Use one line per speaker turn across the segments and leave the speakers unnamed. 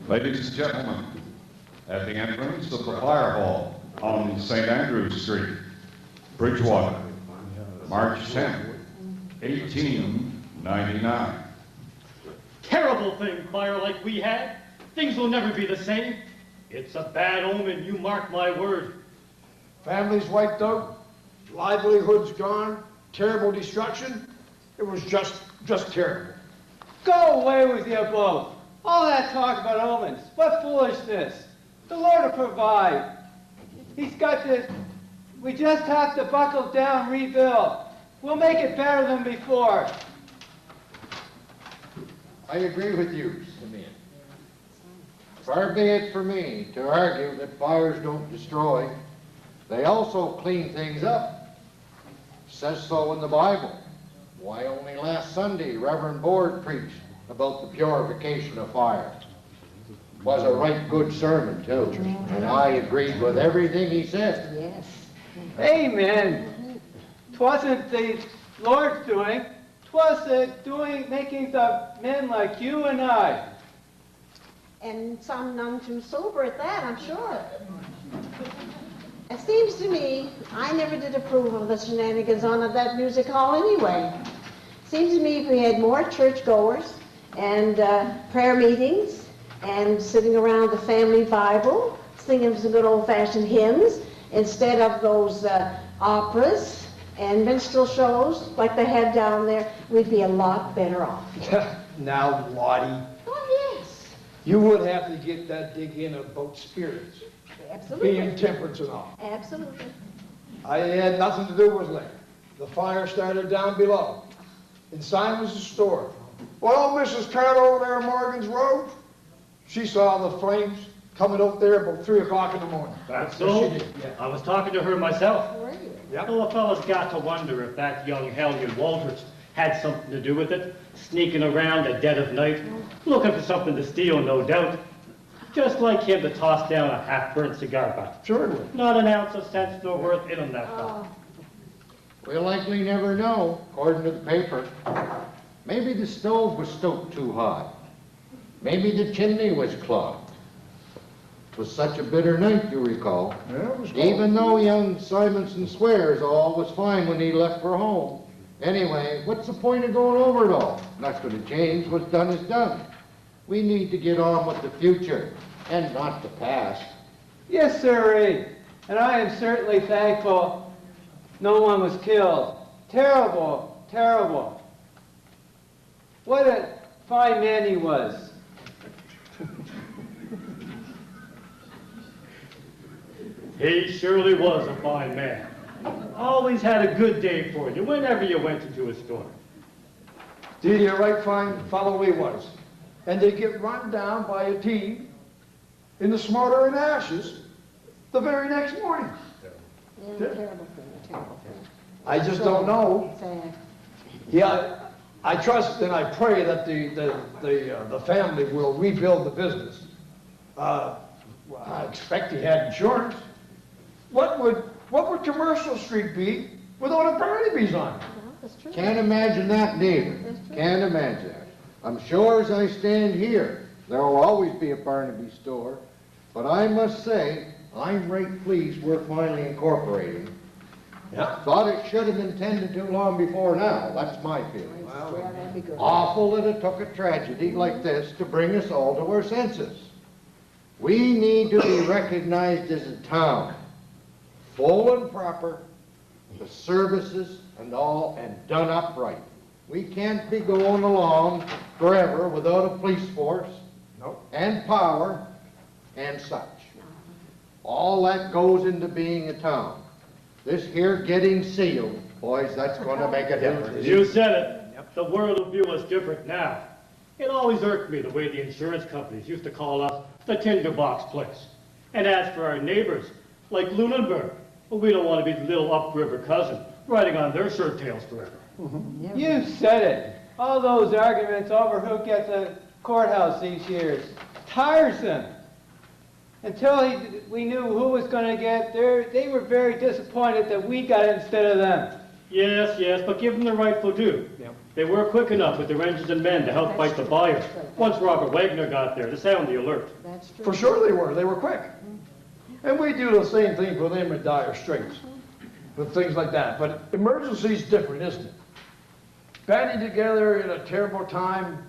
Ladies and gentlemen, at the entrance of the fire hall on St. Andrews Street, Bridgewater, March 10th, 1899.
Terrible thing, fire like we had. Things will never be the same. It's a bad omen, you mark my word.
Families wiped out, livelihoods gone, terrible destruction. It was just terrible.
Go away with you both. All that talk about omens, what foolishness. The Lord will provide. He's got this. We just have to buckle down, rebuild. We'll make it better than before.
I agree with you, Simeon. Far be it for me to argue that fires don't destroy. They also clean things up. It says so in the Bible. Why, only last Sunday, Reverend Board preached about the purification of fire. Was a right good sermon, too. And I agreed with everything he said.
Yes.
Amen. 'Twasn't the Lord's doing. 'Twas the making of men like you and I.
And some none too sober at that, I'm sure. It seems to me, I never did approve of the shenanigans on at that music hall anyway. Seems to me if we had more churchgoers and prayer meetings and sitting around the family Bible, singing some good old-fashioned hymns, instead of those operas and minstrel shows like they had down there, we'd be a lot better off.
Now, Lottie,
Oh, yes.
you would have to get that dig in about spirits,
Absolutely.
being temperance and all.
Absolutely.
I had nothing to do with Lynn. The fire started down below, in Simon's store. Well, Mrs. Carter over there on Morgan's Road, she saw the flames coming out there about 3 o'clock in the morning.
That's
what
so?
she did, yeah.
I was talking to her myself.
Were you?
Yep.
Well, a fella's got to wonder if that young hellion Walters had something to do with it, sneaking around at dead of night, looking for something to steal, no doubt. Just like him to toss down a half-burnt cigar butt.
Certainly.
Not an ounce of sense nor worth in him, that fella.
Oh,
We'll likely never know, according to the paper. Maybe the stove was stoked too high. Maybe the chimney was clogged. It was such a bitter night, you recall.
Yeah, it was cold.
Even though young Simonson swears all was fine when he left for home. Anyway, what's the point of going over it all? Not going to change. What's done is done. We need to get on with the future and not the past.
Yes, sirree. And I am certainly thankful no one was killed. Terrible, terrible. What a fine man he was.
He surely was a fine man. Always had a good day for you whenever you went into his store.
Did you right fine fellow he was. And they get run down by a team in the smolder and ashes the very next morning.
yeah, terrible thing, a terrible thing.
I just don't know.
Sad.
Yeah, I trust and I pray that the family will rebuild the business. Well, I expect he had insurance. What would Commercial Street be without a Barnaby's on it?
No, that's true.
Can't imagine that, neither.
That's true.
Can't imagine that. I'm sure as I stand here, there will always be a Barnaby store, but I must say, I'm right pleased we're finally incorporating.
Yeah.
Thought it should have been tended to long before now, that's my feeling.
Yeah, that'd be good.
Awful that it took a tragedy like this to bring us all to our senses. We need to be recognized as a town, full and proper, the services and all, and done up right. We can't be going along forever without a police force
Nope.
and power and such. All that goes into being a town. This here getting sealed, boys, that's going to make a difference.
You said it. The world will view us different now. It always irked me the way the insurance companies used to call us the tinderbox place. And as for our neighbors, like Lunenburg, well, we don't want to be the little upriver cousin riding on their shirt tails forever.
You said it. All those arguments over who gets a courthouse these years. Tiresome. Until we knew who was going to get there, they were very disappointed that we got it instead of them.
Yes, yes, but give them the rightful due.
Yep.
They were quick enough with their engines and men to help fight the fire. Once Robert Wagner got there to sound the alert.
That's true.
For sure they were quick. And we do the same thing for them in dire straits, with things like that. But emergency's different, isn't it? Banding together in a terrible time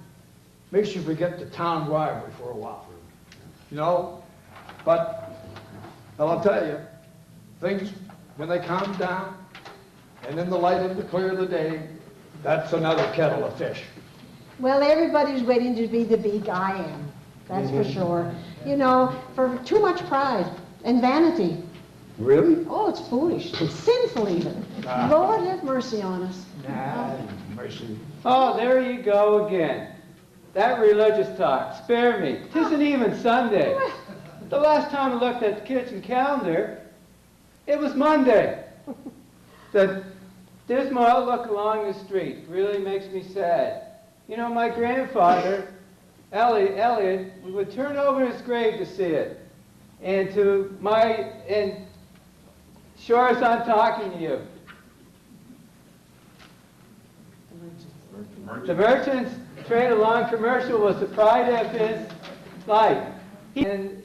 makes you forget the town rivalry for a while. You know? But, well, I'll tell you, things, when they calm down, and in the light of the clear of the day, that's another kettle of fish.
Well, everybody's waiting to be the big I am. That's for sure. You know, for too much pride and vanity.
Really?
Oh, it's foolish. It's sinful even. Lord have mercy on us.
Mercy.
Oh, there you go again. That religious talk. Spare me. 'Tisn't even Sunday. The last time I looked at the kitchen calendar, it was Monday. The dismal outlook along the street really makes me sad. You know, my grandfather, Elliot, would turn over his grave to see it. And sure as I'm talking to you, the merchant's trade along commercial was the pride of his life. And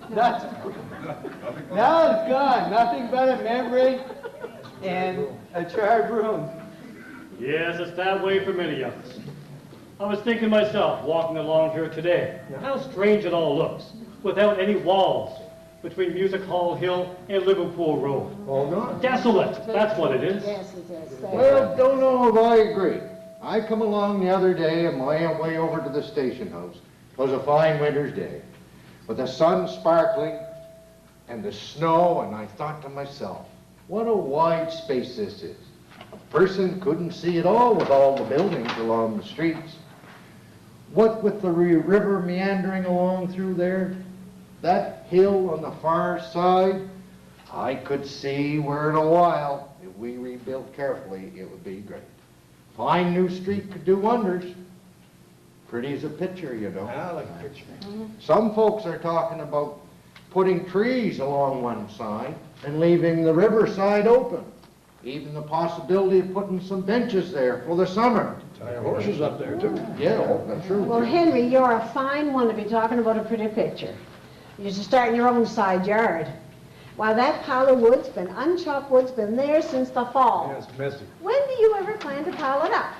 that's, now it's gone. Nothing but a memory and a charred room.
Yes, it's that way for many of us. I was thinking myself, walking along here today, how strange it all looks, without any walls between Music Hall Hill and Liverpool Road.
All gone.
Desolate, that's what it is.
Yes, it is.
Well, don't know if I agree. I come along the other day on my way over to the station house. It was a fine winter's day, with the sun sparkling and the snow, and I thought to myself, what a wide space this is. A person couldn't see it all with all the buildings along the streets. What with the river meandering along through there, that hill on the far side, I could see where in a while, if we rebuilt carefully, it would be great. Fine new street could do wonders. Pretty as a picture, you know.
I like a picture.
Some folks are talking about putting trees along one side and leaving the riverside open. Even the possibility of putting some benches there for the summer.
Tie horses up there, too.
Yeah, that's true.
Well, Henry, you're a fine one to be talking about a pretty picture. You should start in your own side yard. Why, that pile of wood's been, unchopped wood's been there since the fall.
Yeah, it's messy.
When do you ever plan to pile it up?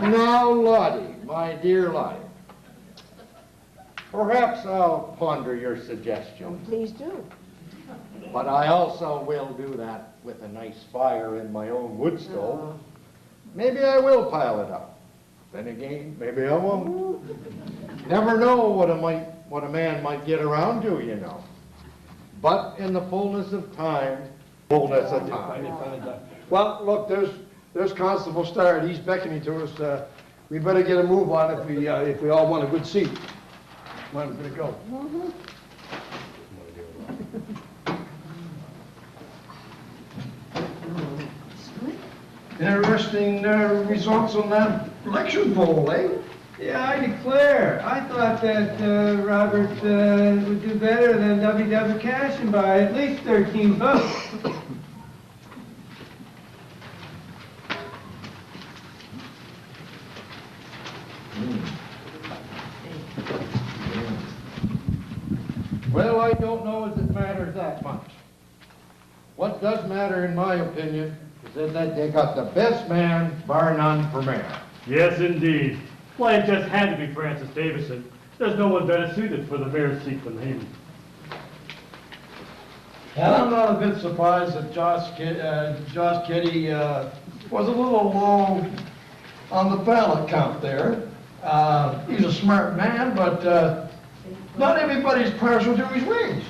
Now, Lottie, my dear Lottie, perhaps I'll ponder your suggestion,
Please do.
but I also will do that with a nice fire in my own wood stove. Maybe I will pile it up. Then again, maybe I won't. Never know what a man might get around to, you know. But in the fullness of time,
Well, look, there's Constable Starrett. He's beckoning to us. We better get a move on if we all want a good seat. Come on, we're gonna go. Interesting results on that election poll, eh?
Yeah, I declare. I thought that Robert would do better than W.W. Cashin by at least 13 votes.
Well, I don't know as it matters that much. What does matter, in my opinion, is that they got the best man, bar none, for mayor.
Yes, indeed. Why, it just had to be Francis Davison. There's no one better suited for the mayor's seat than him.
And I'm not a bit surprised that Josh Kitty was a little low on the ballot count there. He's a smart man, but not everybody's partial to his ways.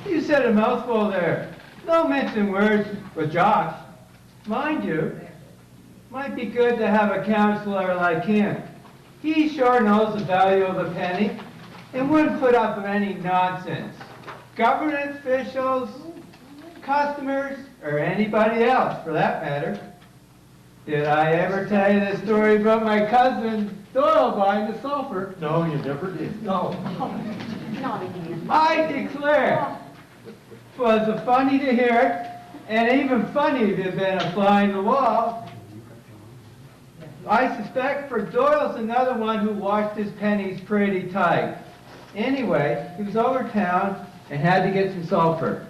You said a mouthful there. No mincing words with Josh. Mind you, might be good to have a counselor like him. He sure knows the value of a penny and wouldn't put up with any nonsense. Government officials, customers, or anybody else for that matter. Did I ever tell you the story about my cousin Doyle buying the sulfur?
No, you never did.
No.
Not again.
I declare, 'twas funny to hear it, And even funnier than a fly in the wall, I suspect for Doyle's another one who watched his pennies pretty tight. Anyway, he was over town and had to get some sulfur.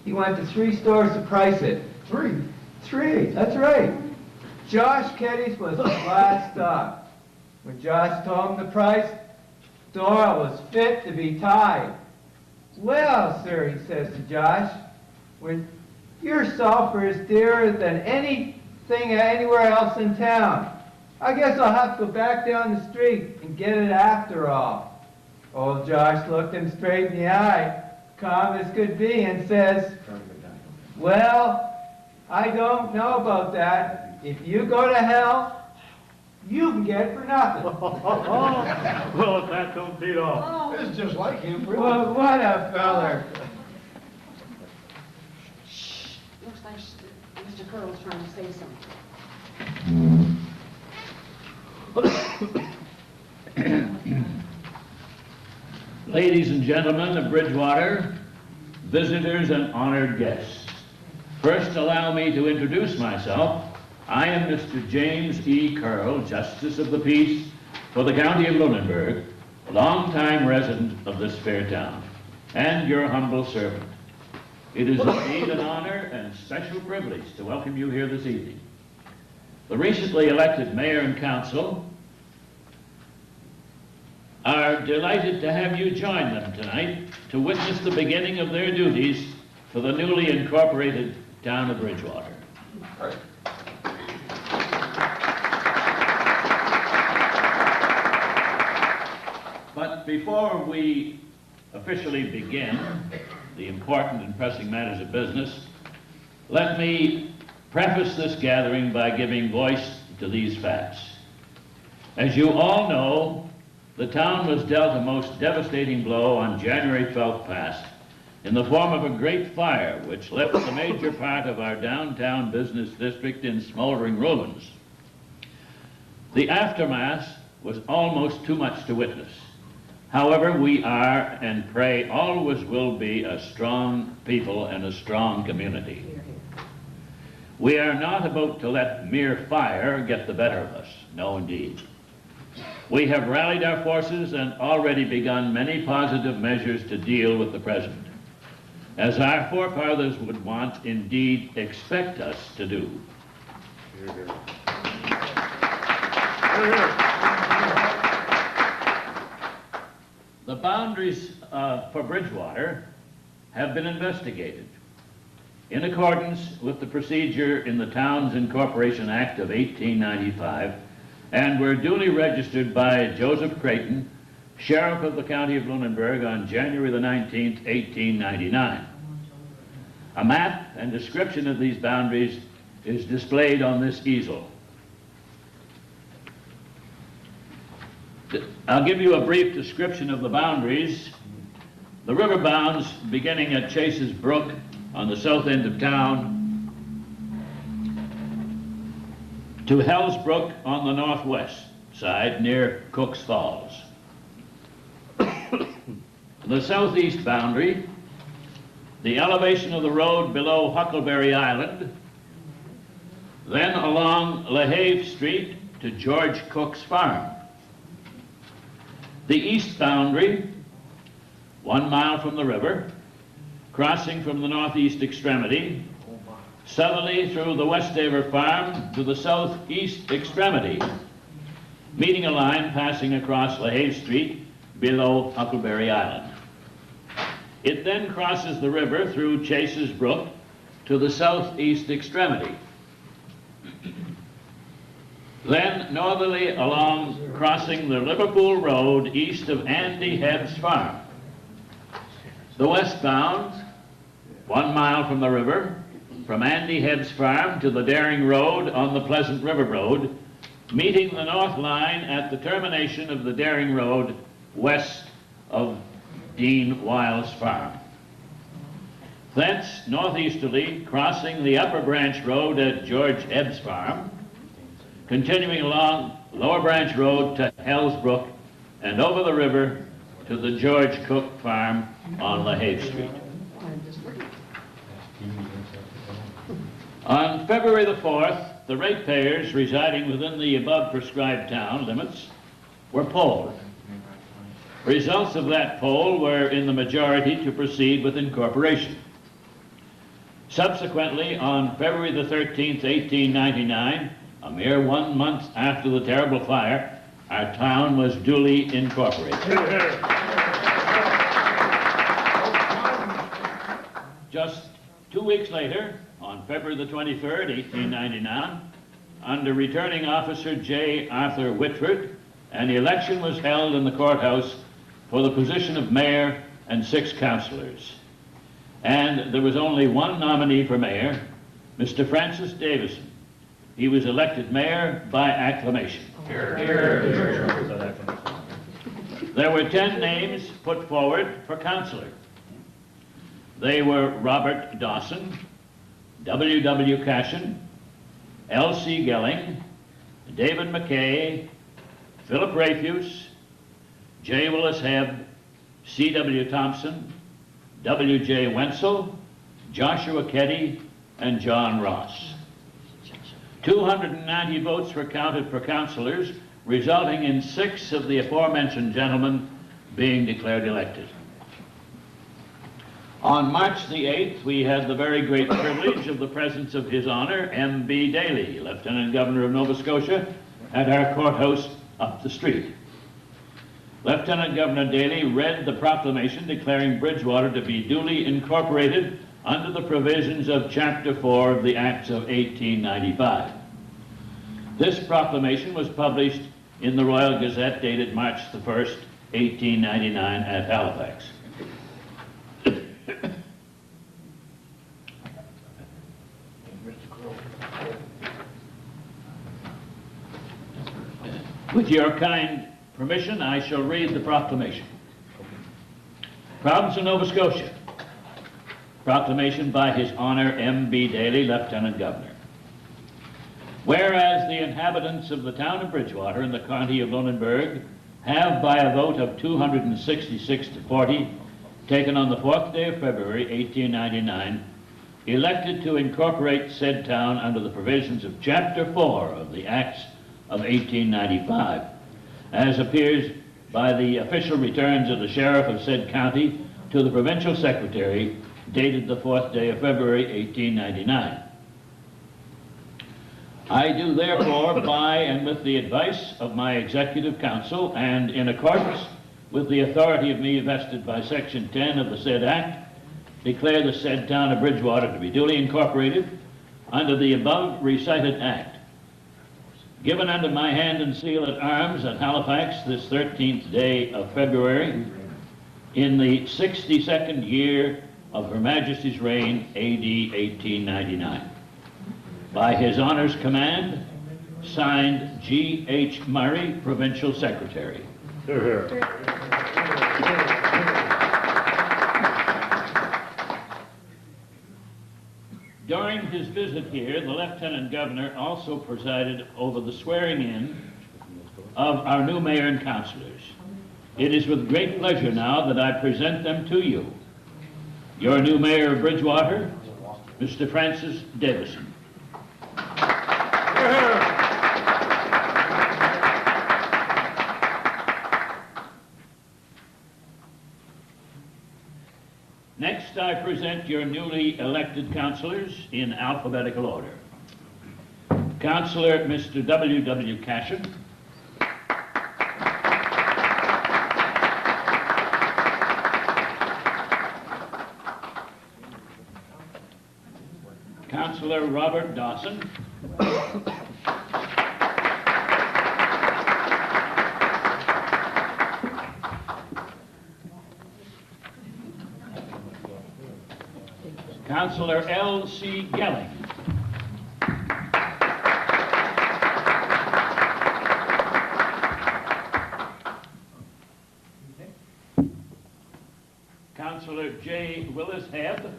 He went to 3 stores to price it. Three, that's right. Josh Keddy's was the last stop. When Josh told him the price, Doyle was fit to be tied. Well, sir, he says to Josh, when your sulfur is dearer than anything anywhere else in town, I guess I'll have to go back down the street and get it after all. Old Josh looked him straight in the eye, calm as could be, and says, well, I don't know about that. If you go to hell, you can get it for nothing.
Well, if that don't beat all.
It's just like him, really.
Well, what a feller.
Shh, looks like Mr. Curl's trying to say something.
Ladies and gentlemen of Bridgewater, visitors and honored guests. First, allow me to introduce myself. I am Mr. James E. Curl, Justice of the Peace for the County of Lunenburg, longtime resident of this fair town, and your humble servant. It is indeed an honor and special privilege to welcome you here this evening. The recently elected mayor and council are delighted to have you join them tonight to witness the beginning of their duties for the newly incorporated town of Bridgewater. But before we officially begin the important and pressing matters of business, let me preface this gathering by giving voice to these facts. As you all know, the town was dealt a most devastating blow on January 12th past in the form of a great fire which left the major part of our downtown business district in smoldering ruins. The aftermath was almost too much to witness. However, we are, and pray always will be, a strong people and a strong community. We are not about to let mere fire get the better of us. No, indeed. We have rallied our forces and already begun many positive measures to deal with the present, as our forefathers would want, indeed expect us to do. The boundaries for Bridgewater have been investigated in accordance with the procedure in the Towns Incorporation Act of 1895, and were duly registered by Joseph Creighton, Sheriff of the County of Lunenburg, on January the 19th, 1899. A map and description of these boundaries is displayed on this easel. I'll give you a brief description of the boundaries. The river bounds beginning at Chase's Brook on the south end of town to Hell's Brook on the northwest side near Cook's Falls. The southeast boundary, the elevation of the road below Huckleberry Island, then along LaHave Street to George Cook's farm. The east boundary, 1 mile from the river, crossing from the northeast extremity, southerly through the Westaver farm to the southeast extremity, meeting a line passing across LaHave Street below Huckleberry Island. It then crosses the river through Chase's Brook to the southeast extremity. Then northerly along crossing the Liverpool Road east of Andy Head's farm. The westbound, 1 mile from the river, from Andy Head's farm to the Daring Road on the Pleasant River Road, meeting the north line at the termination of the Daring Road west of Dean Wiles' farm. Thence northeasterly, crossing the Upper Branch Road at George Ebb's farm, continuing along Lower Branch Road to Hell's Brook and over the river to the George Cook farm on LaHave Street. On February the 4th, the ratepayers residing within the above prescribed town limits were polled. Results of that poll were in the majority to proceed with incorporation. Subsequently, on February the 13th, 1899, a mere 1 month after the terrible fire, our town was duly incorporated. Just 2 weeks later, on February the 23rd, 1899, under returning officer J. Arthur Whitford, an election was held in the courthouse for the position of mayor and 6 councillors. And there was only one nominee for mayor, Mr. Francis Davison. He was elected mayor by acclamation. There were 10 names put forward for councillor. They were Robert Dawson, W.W. Cashin, L.C. Gelling, David McKay, Philip Rafuse, J. Willis Hebb, C.W. Thompson, W.J. Wenzel, Joshua Keddy, and John Ross. 290 votes were counted for councillors, resulting in 6 of the aforementioned gentlemen being declared elected. On March the 8th, we had the very great privilege of the presence of His Honor, M.B. Daly, Lieutenant Governor of Nova Scotia, at our courthouse up the street. Lieutenant Governor Daly read the proclamation declaring Bridgewater to be duly incorporated under the provisions of Chapter 4 of the Acts of 1895. This proclamation was published in the Royal Gazette dated March the 1st, 1899 at Halifax. With your kind permission, I shall read the proclamation. Province of Nova Scotia. Proclamation by His Honor M.B. Daly, Lieutenant Governor. Whereas the inhabitants of the town of Bridgewater in the county of Lunenburg have, by a vote of 266 to 40, taken on the 4th day of February, 1899, elected to incorporate said town under the provisions of Chapter 4 of the Acts of 1895, as appears by the official returns of the sheriff of said county to the provincial secretary, dated the 4th day of February, 1899. I do therefore, by and with the advice of my executive council, and in accordance with the authority of me vested by Section 10 of the said Act, declare the said town of Bridgewater to be duly incorporated under the above recited Act, given under my hand and seal at arms at Halifax this 13th day of February, in the 62nd year of Her Majesty's reign, A.D. 1899. By His Honor's command, signed G.H. Murray, Provincial Secretary. During his visit here, the Lieutenant Governor also presided over the swearing-in of our new mayor and councillors. It is with great pleasure now that I present them to you. Your new mayor of Bridgewater, Mr. Francis Davison. Next, I present your newly elected councillors in alphabetical order. Councillor Mr. W.W. Cashin. Councillor Robert Dawson. Councillor L.C. Gelling. Councillor J. Willis Hebb.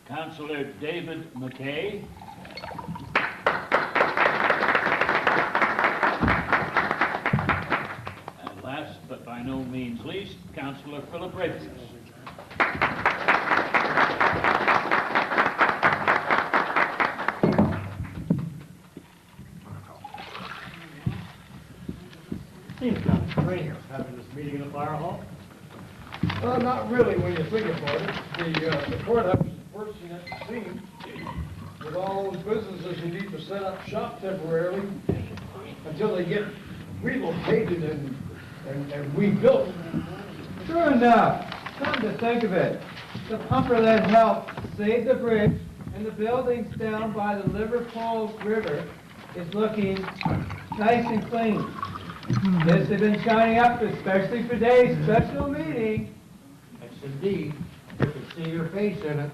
Councillor David McKay. And last but by no means least, Councilor Philip Rayfield.
Seems kind of strange having this meeting in the fire hall.
Well, not really when you think about it. The courthouse is worse than it seems. With all those businesses who need to set up shop temporarily until they get relocated and rebuilt.
True enough. Come to think of it, the pumper that helped save the bridge and the buildings down by the Liverpool River is looking nice and clean. Yes, they've been shining up, especially for today's special meeting.
Yes, indeed. You could see your face in it.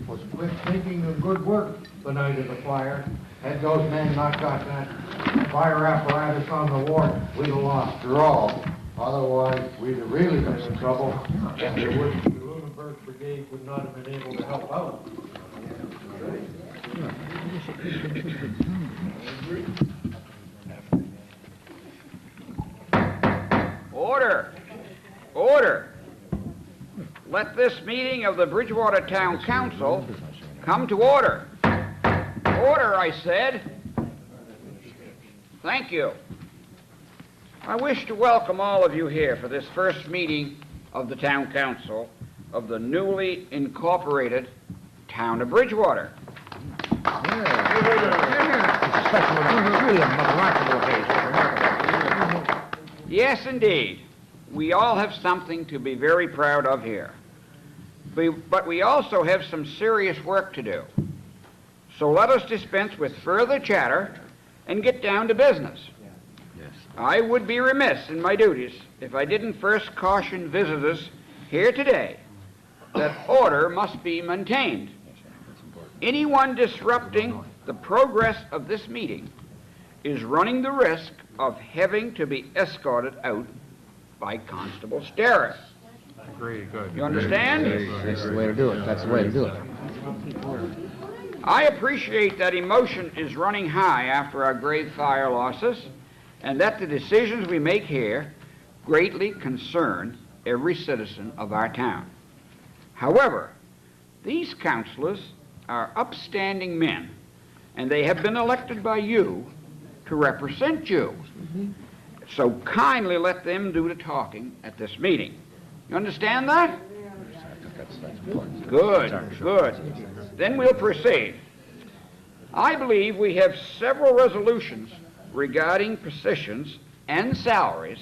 Was quick thinking of good work the night of the fire. Had those men not got that fire apparatus on the wharf, we'd have lost her all. Otherwise, we'd have really been in trouble, and the Lunenburg Brigade would not have been able to help out.
Order! Order! Let this meeting of the Bridgewater Town Council come to order. Order, I said. Thank you. I wish to welcome all of you here for this first meeting of the Town Council of the newly incorporated Town of Bridgewater. Yes, indeed. We all have something to be very proud of here. But we also have some serious work to do. So let us dispense with further chatter and get down to business. Yes. I would be remiss in my duties if I didn't first caution visitors here today that order must be maintained. Anyone disrupting the progress of this meeting is running the risk of having to be escorted out by Constable Sterrett.
Agree, good.
You understand?
That's the way to do it. That's the way to do it.
I appreciate that emotion is running high after our grave fire losses, and that the decisions we make here greatly concern every citizen of our town. However, these councilors are upstanding men, and they have been elected by you to represent you. So kindly let them do the talking at this meeting. You understand that? Good, good. Then we'll proceed. I believe we have several resolutions regarding positions and salaries,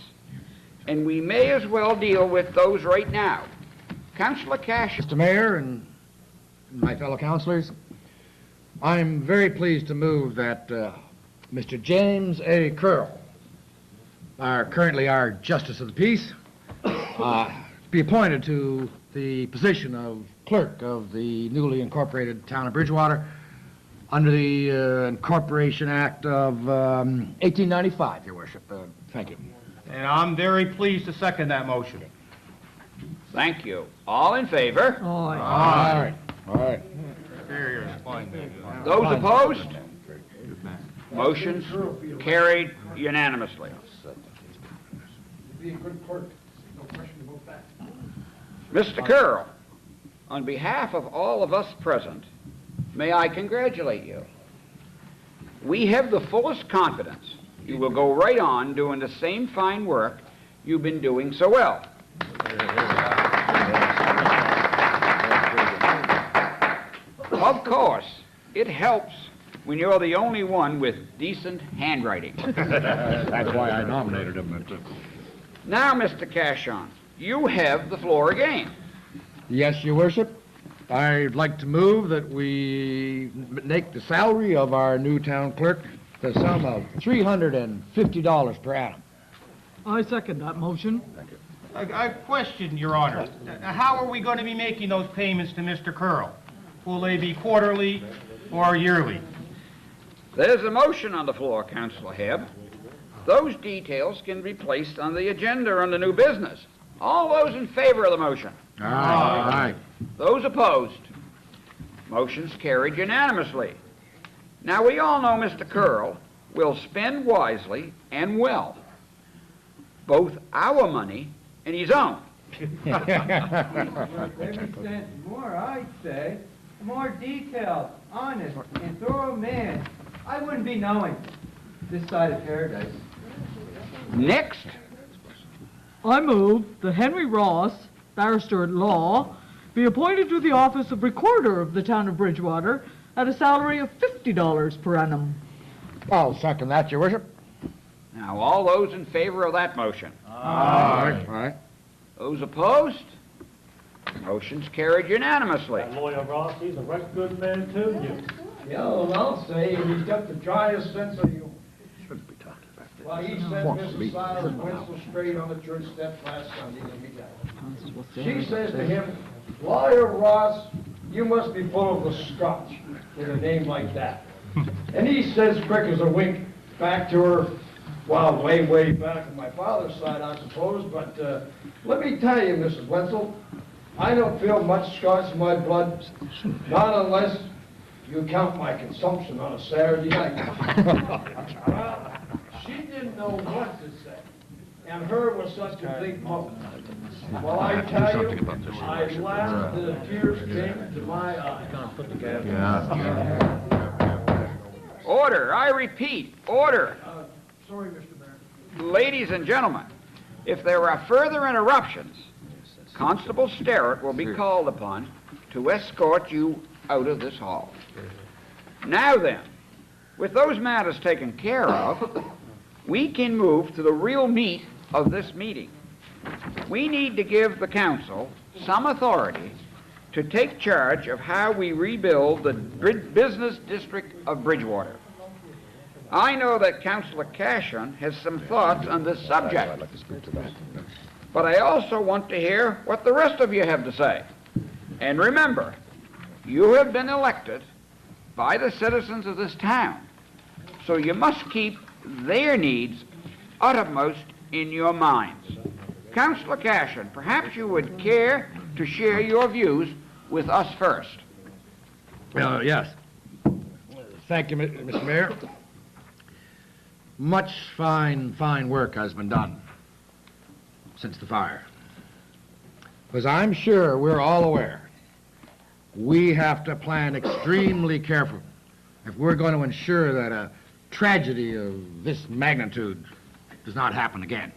and we may as well deal with those right now. Councilor Cash.
Mr. Mayor and my fellow councilors, I'm very pleased to move that Mr. James A. Curl, currently our Justice of the Peace, be appointed to the position of clerk of the newly incorporated town of Bridgewater under the Incorporation Act of 1895, Your Worship. Thank you.
And I'm very pleased to second that motion.
Thank you. All in favor?
All right. All right.
Those opposed? Motions carried unanimously.
Be a good clerk, no question about that.
Mr. Curl, on behalf of all of us present, may I congratulate you. We have the fullest confidence you will go right on doing the same fine work you've been doing so well. Of course, it helps when you're the only one with decent handwriting.
That's why I nominated him.
Now, Mr. Cashon, you have the floor again.
Yes, Your Worship. I'd like to move that we make the salary of our new town clerk the sum of $350 per annum.
I second that motion.
I question, Your Honor, how are we going to be making those payments to Mr. Curl? Will they be quarterly or yearly?
There's a motion on the floor, Councilor Hebb. Those details can be placed on the agenda under new business. All those in favor of the motion?
Aye.
Those opposed? Motion's carried unanimously. Now, we all know Mr. Curl will spend wisely and well, both our money and his own.
Every cent more, I'd say. A more detailed, honest, and thorough man, I wouldn't be knowing this side of paradise.
Next,
I move that Henry Ross, barrister at law, be appointed to the office of recorder of the town of Bridgewater at a salary of $50 per annum.
I'll second that, your worship.
now all those in favor of that motion?
All right.
Those opposed? Motion's carried unanimously.
That lawyer Ross, he's a right good man too, you.
Yeah, well, I'll say he's got the driest sense of humor.
Shouldn't be talking about that.
Well, he sent Mrs. Silas Winslow straight on the church steps last Sunday, let me tell you. She says to him, "Lawyer Ross, you must be full of the scotch with a name like that." And he says quick as a wink back to her, well, way back on my father's side, I suppose, but let me tell you, Mrs. Wenzel, I don't feel much scotch in my blood, not unless you count my consumption on a Saturday night. Well, she didn't know what to say, and her was such a big mouth. Well, I tell you, I laughed till the tears came to my eyes.
Order, I repeat, order.
Sorry, Mr. Mayor.
Ladies and gentlemen, if there are further interruptions, Constable Sterrett will be called upon to escort you out of this hall. Now then, with those matters taken care of, we can move to the real meat of this meeting. We need to give the council some authority to take charge of how we rebuild the business district of Bridgewater. I know that Councillor Cashion has some thoughts on this subject. I'd like to speak to that. But I also want to hear what the rest of you have to say. And remember, you have been elected by the citizens of this town, so you must keep their needs uttermost in your minds. Councillor Cashion, perhaps you would care to share your views with us first.
Yes. Thank you, Mr. Mayor. Much fine work has been done since the fire. As I'm sure we're all aware, we have to plan extremely carefully if we're going to ensure that a tragedy of this magnitude does not happen again.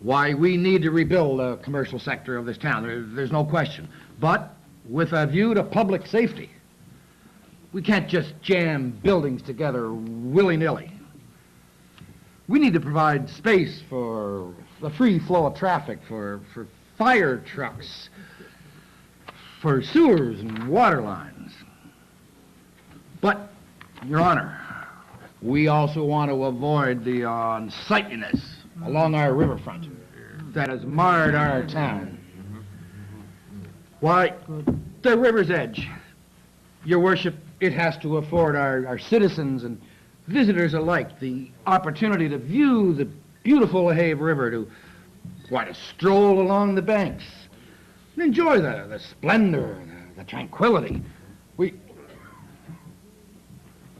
Why, we need to rebuild the commercial sector of this town, there's no question. But with a view to public safety, we can't just jam buildings together willy-nilly. We need to provide space for the free flow of traffic, for fire trucks, for sewers and water lines. But, Your Honor, we also want to avoid the unsightliness along our riverfront that has marred our town. Why, the river's edge, Your Worship, it has to afford our citizens and visitors alike the opportunity to view the beautiful Lahave River, to stroll along the banks and enjoy the splendor, the tranquility.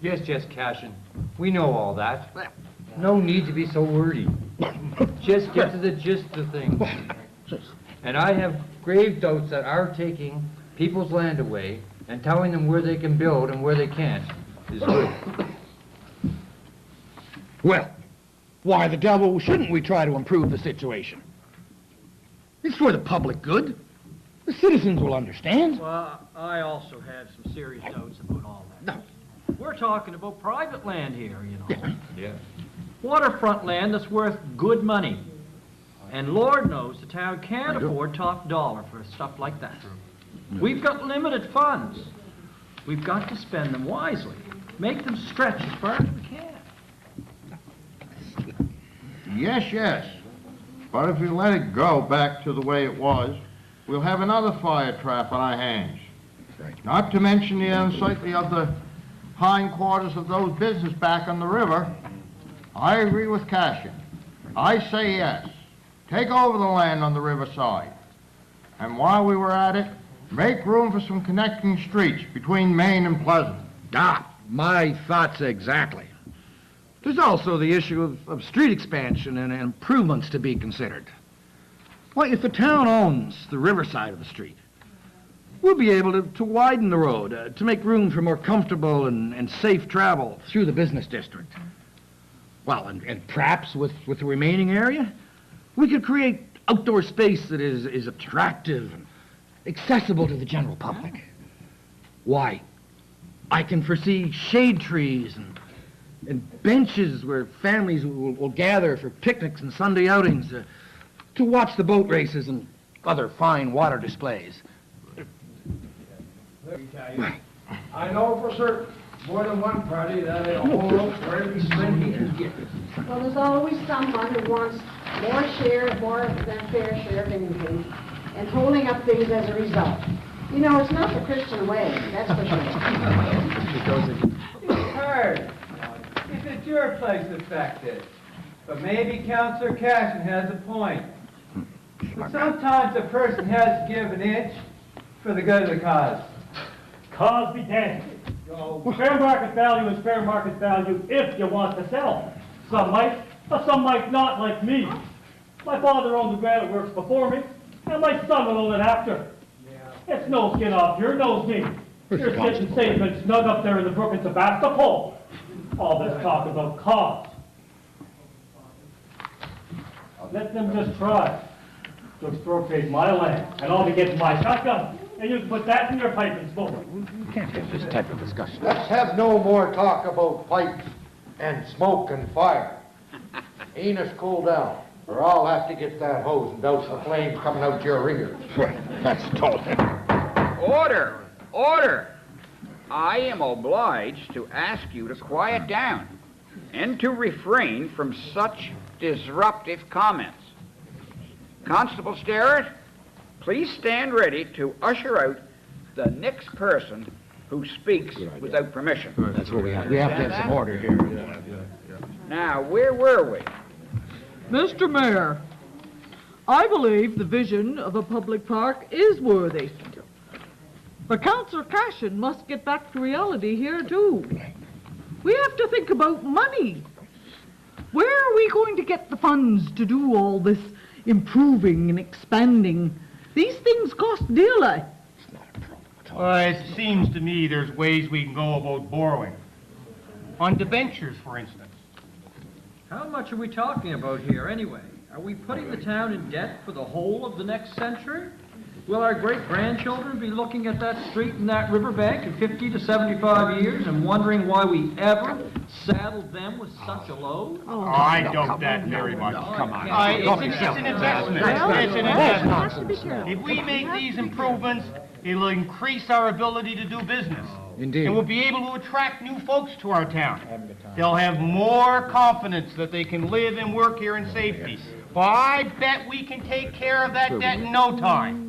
Yes, Cashion. We know all that. No need to be so wordy. Just get to the gist of things. And I have grave doubts that our taking people's land away and telling them where they can build and where they can't is good.
Well, why the devil shouldn't we try to improve the situation? It's for the public good. The citizens will understand.
Well, I also had some serious doubts about all that. No. We're talking about private land here, you know.
Yeah.
Waterfront land that's worth good money. And Lord knows the town can't afford top dollar for stuff like that. We've got limited funds. We've got to spend them wisely. Make them stretch as far as we can.
Yes. But if we let it go back to the way it was, we'll have another fire trap on our hands. Not to mention the unsightly of the hindquarters of those business back on the river. I agree with Cashion. I say yes. Take over the land on the riverside. And while we were at it, make room for some connecting streets between Main and Pleasant.
My thoughts exactly. There's also the issue of street expansion and improvements to be considered. Why, if the town owns the riverside of the street, we'll be able to widen the road, to make room for more comfortable and safe travel through the business district. Well, and perhaps with the remaining area, we could create outdoor space that is attractive and accessible to the general public. Why, I can foresee shade trees and benches where families will gather for picnics and Sunday outings to watch the boat races and other fine water displays.
I know for certain, more than one party that'll hold out for every cent he can get.
Well, there's always someone who wants more than fair share of anything, and holding up things as a result. You know, it's not the Christian way, that's for sure.
It's hard. If it's your place affected. But maybe Councillor Cashin has a point. But sometimes a person has to give an inch for the good of the cause.
Cause be damned. Fair market value is fair market value if you want to sell. Some might, but some might not, like me. My father owned the granite works before me, and my son will own it after. It's no skin off your nose, me. You're sitting safe and snug up there in the brook in Sebastopol. All this talk about cause. Let them just try to expropriate my land, and I'll be getting my shotgun, and you can put that in your pipe and smoke it.
You can't have this type of discussion.
Let's have no more talk about pipes and smoke and fire. Enos, cool down, or I'll have to get that hose and douse the flames coming out your ears.
That's total.
Order! Order! I am obliged to ask you to quiet down and to refrain from such disruptive comments. Constable Starrett, please stand ready to usher out the next person who speaks without permission.
That's what we have. We have to have some order here.
Now, where were we?
Mr. Mayor, I believe the vision of a public park is worthy. But Councillor Cashin must get back to reality here, too. We have to think about money. Where are we going to get the funds to do all this improving and expanding? These things cost dearly.
It seems to me there's ways we can go about borrowing. On debentures, for instance.
How much are we talking about here, anyway? Are we putting the town in debt for the whole of the next century? Will our great-grandchildren be looking at that street and that riverbank in 50 to 75 years and wondering why we ever saddled them with such a load?
I doubt that very much.
Come on.
It's an investment. It's an investment. If we make these improvements, it'll increase our ability to do business.
Indeed.
And we'll be able to attract new folks to our town. They'll have more confidence that they can live and work here in safety. Well, I bet we can take care of that debt in no time.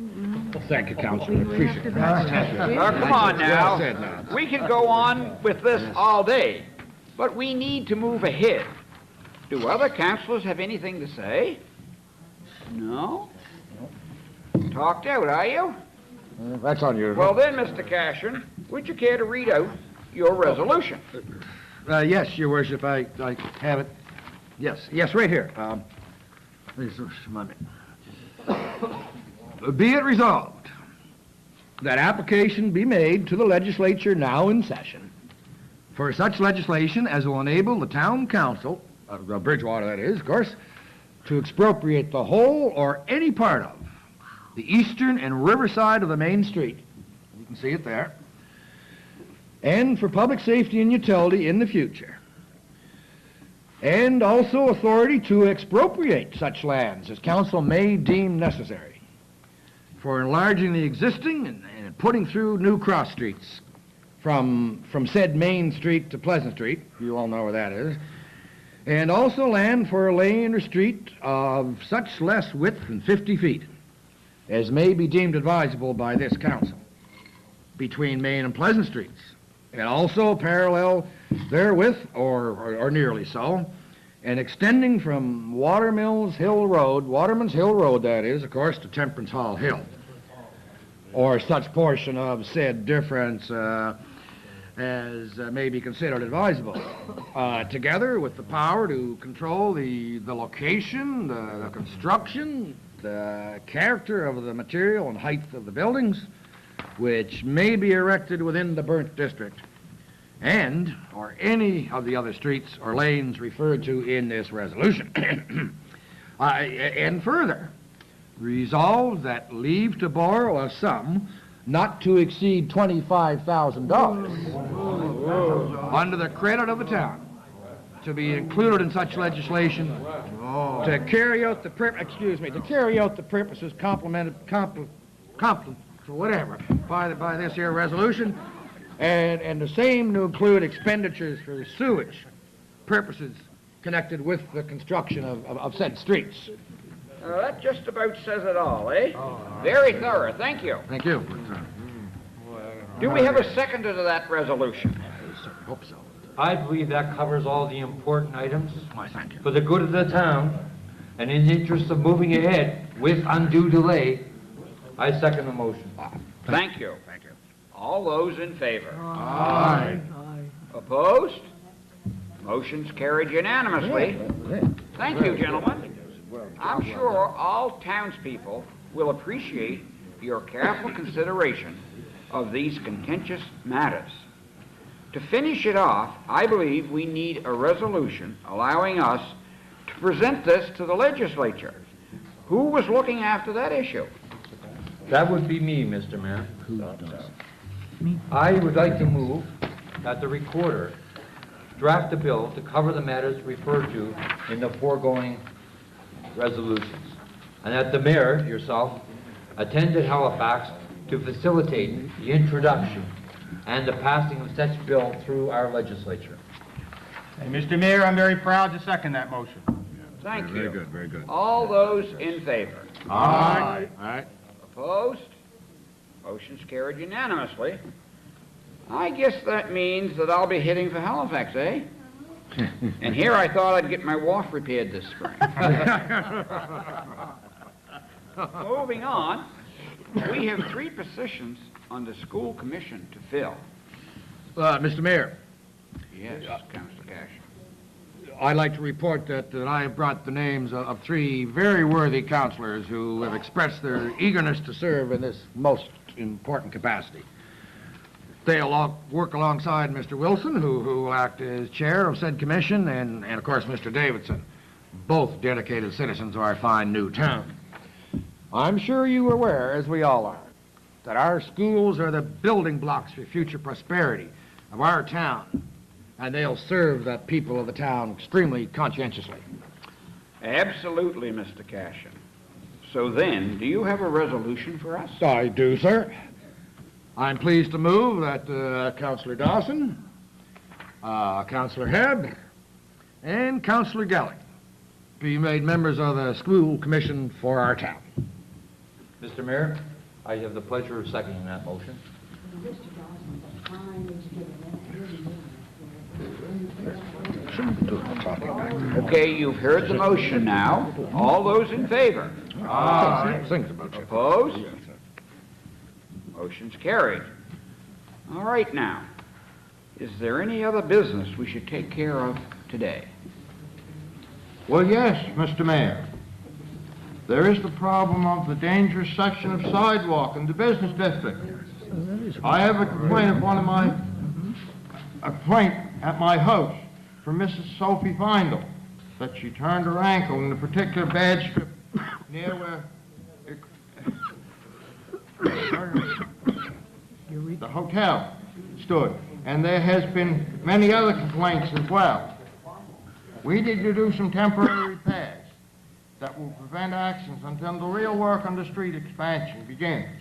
Well, thank you, Councilor. I appreciate it.
Come on now. We can go on with this all day, but we need to move ahead. Do other councilors have anything to say? No? Talked out, are you?
That's on you.
Well then, Mr. Cashin, would you care to read out your resolution?
Yes, Your Worship, I have it. Yes, right here. Be it resolved that application be made to the legislature now in session for such legislation as will enable the town council, Bridgewater that is, of course, to expropriate the whole or any part of the eastern and riverside of the main street. You can see it there. And for public safety and utility in the future. And also authority to expropriate such lands as council may deem necessary for enlarging the existing and putting through new cross streets from said Main Street to Pleasant Street. You all know where that is. And also land for a lane or street of such less width than 50 feet as may be deemed advisable by this council between Main and Pleasant Streets, and also parallel therewith, or nearly so, and extending from Waterman's Hill Road, that is, of course, to Temperance Hall Hill, or such portion of said difference as may be considered advisable, together with the power to control the location, the construction, the character of the material and height of the buildings which may be erected within the burnt district, and or any of the other streets or lanes referred to in this resolution. And further, resolved that leave to borrow a sum not to exceed $25,000 under the credit of the town to be included in such legislation to carry out the purposes by this here resolution, and the same to include expenditures for the sewage purposes connected with the construction of said streets.
That just about says it all, eh? Very thorough, thank you.
Thank you.
Do we have a seconder to that resolution?
I hope so.
I believe that covers all the important items
Why, thank you.
for the good of the town, and in the interest of moving ahead with undue delay, I second the motion.
Thank you.
Thank you.
All those in favor?
Aye.
Opposed? Motion's carried unanimously. Thank you, gentlemen. I'm sure all townspeople will appreciate your careful consideration of these contentious matters. To finish it off, I believe we need a resolution allowing us to present this to the legislature. Who was looking after that issue?
That would be me, Mr. Mayor. I would like to move that the recorder draft a bill to cover the matters referred to in the foregoing resolutions, and that the mayor, yourself, attend at Halifax to facilitate the introduction and the passing of such bill through our legislature.
Hey, Mr. Mayor, I'm very proud to second that motion.
Thank you.
Very good, very good.
All those in favor?
Aye. Aye.
Opposed? Motion's carried unanimously. I guess that means that I'll be heading for Halifax, eh? And here I thought I'd get my wharf repaired this spring. Moving on, we have 3 positions on the school commission to fill.
Mr. Mayor,
Yes, Councilor Cash.
I'd like to report that I have brought the names of 3 very worthy councilors who have expressed their eagerness to serve in this most important capacity. They'll work alongside Mr. Wilson, who will act as chair of said commission, and of course Mr. Davidson, both dedicated citizens of our fine new town. I'm sure you are aware, as we all are, that our schools are the building blocks for future prosperity of our town, and they'll serve the people of the town extremely conscientiously.
Absolutely, Mr. Cashin. So then, do you have a resolution for us?
I do, sir. I'm pleased to move that Councillor Dawson, Councillor Hebb, and Councillor Gelling be made members of the school commission for our town.
Mr. Mayor, I have the pleasure of seconding that motion.
Okay, you've heard the motion now. All those in favor?
Aye. Thinks about you.
Opposed? Motion's carried. All right now, is there any other business we should take care of today?
Well, yes, Mr. Mayor. There is the problem of the dangerous section of sidewalk in the business district. I have a complaint at my house from Mrs. Sophie Findle that she turned her ankle in a particular bad strip near where the hotel stood. And there has been many other complaints as well. We need to do some temporary repairs that will prevent accidents until the real work on the street expansion begins.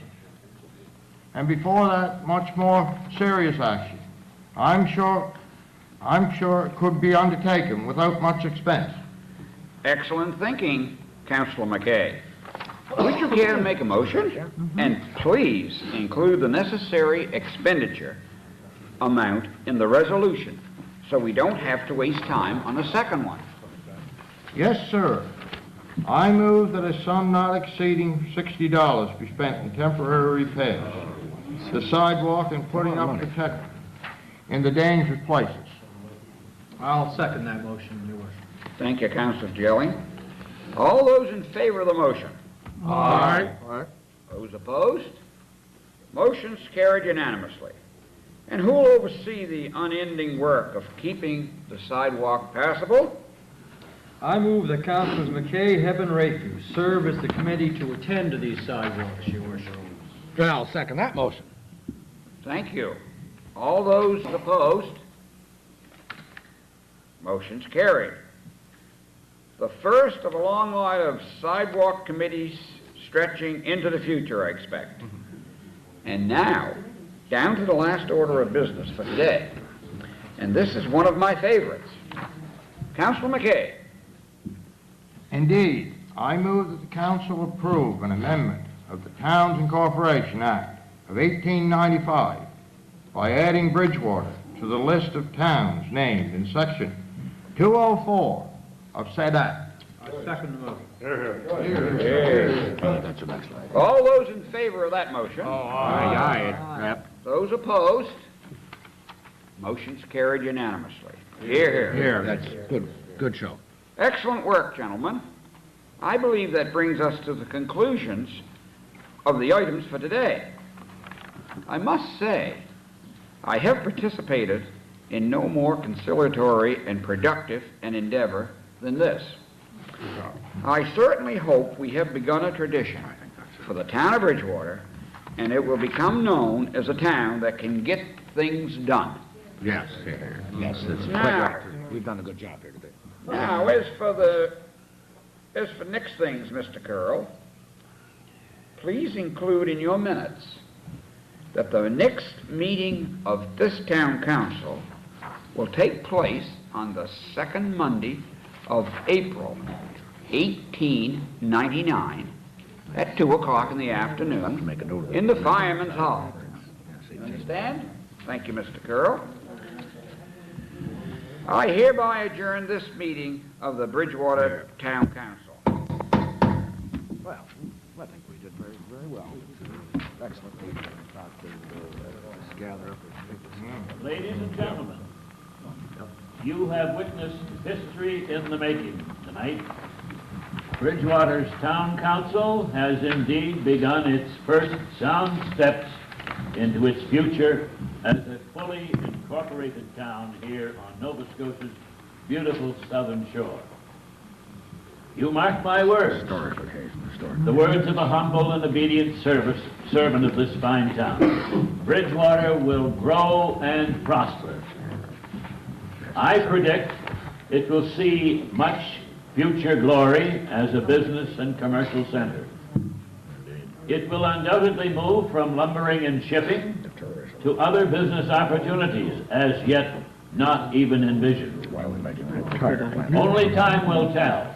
And before that, much more serious action. I'm sure it could be undertaken without much expense.
Excellent thinking, Councilor McKay. Would you care to make a motion? And please include the necessary expenditure amount in the resolution so we don't have to waste time on a second one.
Yes, sir. I move that a sum not exceeding $60 be spent in temporary repairs, the sidewalk, and putting up protectors in the dangerous places.
I'll second that motion, Your Worship.
Thank you, Councilor Gelling. All those in favor of the motion?
Aye.
Those opposed? Motion's carried unanimously. And who will oversee the unending work of keeping the sidewalk passable?
I move that Councilors McKay, Hebb, and Rayfield serve as the committee to attend to these sidewalks, Your Worship.
Well, I'll second that motion.
Thank you. All those opposed? Motion's carried. The first of a long line of sidewalk committees stretching into the future, I expect. And now, down to the last order of business for today. And this is one of my favorites. Councilor McKay.
Indeed, I move that the council approve an amendment of the Towns Incorporation Act of 1895 by adding Bridgewater to the list of towns named in section 204 of said act.
I second the motion.
All those in favor of that motion?
Aye.
Those opposed? Motion's carried unanimously. Here, here.
That's good show.
Excellent work, gentlemen. I believe that brings us to the conclusions of the items for today. I must say, I have participated in no more conciliatory and productive an endeavor than this. I certainly hope we have begun a tradition for the town of Bridgewater, and it will become known as a town that can get things done.
Yes, yes, that's quite
Now,
right. We've done a good job here today.
Now, as for next things, Mr. Curl, please include in your minutes that the next meeting of this town council will take place on the second Monday of April, 1899, at 2 o'clock in the afternoon in the Fireman's Hall. Understand? Thank you, Mr. Curl. I hereby adjourn this meeting of the Bridgewater Town Council.
Well, I think we did very, very well. Excellent. Gather up.
Ladies and gentlemen, you have witnessed history in the making tonight. Bridgewater's Town Council has indeed begun its first sound steps into its future as a fully incorporated town here on Nova Scotia's beautiful southern shore. You mark my words, the words of a humble and obedient servant of this fine town. Bridgewater will grow and prosper. I predict it will see much future glory as a business and commercial center. It will undoubtedly move from lumbering and shipping to other business opportunities as yet not even envisioned. Only time will tell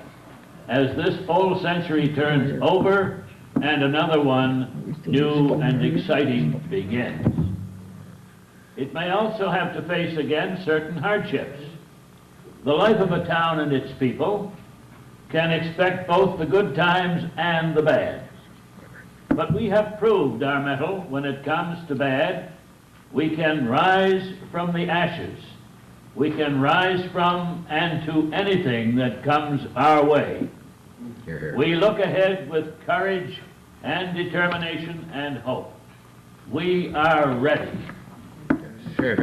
as this whole century turns over and another one new and exciting begins. It may also have to face again certain hardships. The life of a town and its people can expect both the good times and the bad. But we have proved our mettle when it comes to bad. We can rise from the ashes. We can rise from and to anything that comes our way. We look ahead with courage and determination and hope. We are ready.
Well,